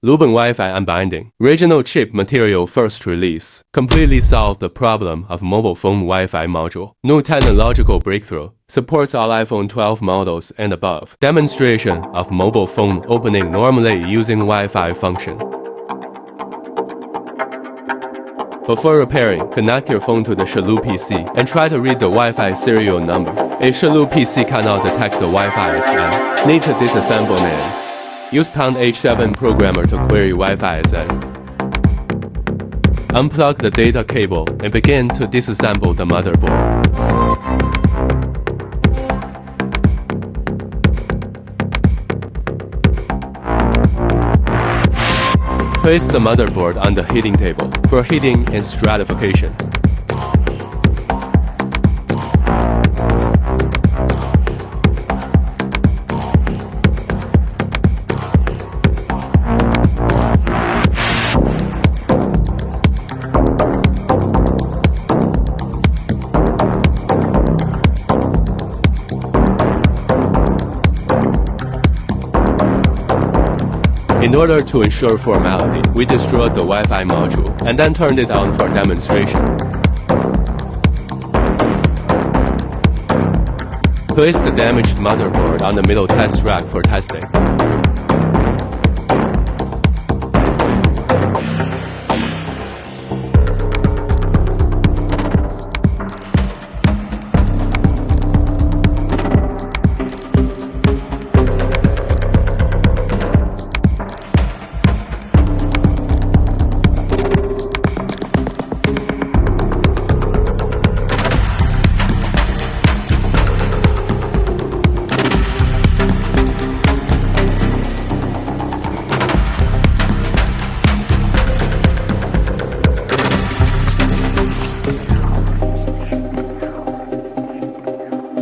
Luban Wi-Fi unbinding. Regional chip material first release. Completely solved the problem of mobile phone Wi-Fi module. New technological breakthrough. Supports all iPhone 12 models and above. Demonstration of mobile phone opening normally using Wi-Fi function. Before repairing, connect your phone to the Shalu PC and try to read the Wi-Fi serial number. If Shalu PC cannot detect the Wi-Fi SN, need to disassemble NAND. Use #H7 programmer to query Wi-Fi SN. Unplug the data cable and begin to disassemble the motherboard. Place the motherboard on the heating table for heating and stratification. In order to ensure formality, we destroyed the Wi-Fi module and then turned it on for demonstration. Place the damaged motherboard on the middle test rack for testing.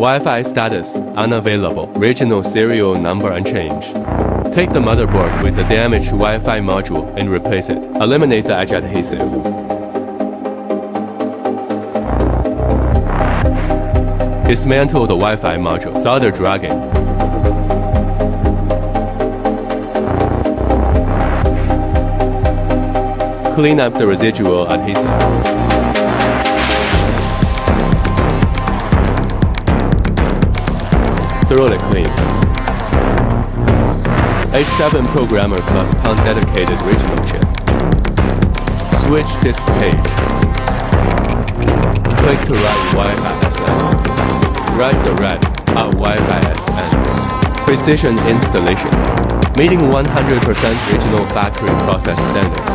Wi-Fi status unavailable. Regional serial number unchanged. Take the motherboard with the damaged Wi-Fi module and replace it. Eliminate the edge adhesive. Dismantle the Wi-Fi module. Solder dragging. Clean up the residual adhesive. Thoroughly clean. H7 programmer plus pound dedicated regional chip. Switch this page. Click to write Wi-Fi SN. Write the red out Wi-Fi SN. Precision installation. Meeting 100% regional factory process standards.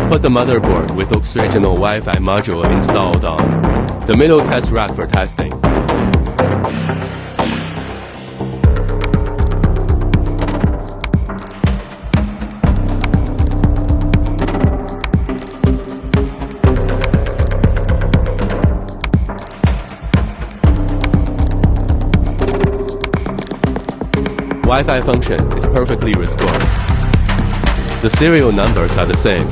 Put the motherboard with Oak's regional Wi-Fi module installed on the middle test rack for testing. Wi-Fi function is perfectly restored. The serial numbers are the same.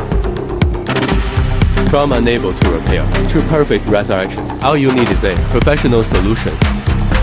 Trauma unable to repair. True perfect resurrection. All you need is a professional solution.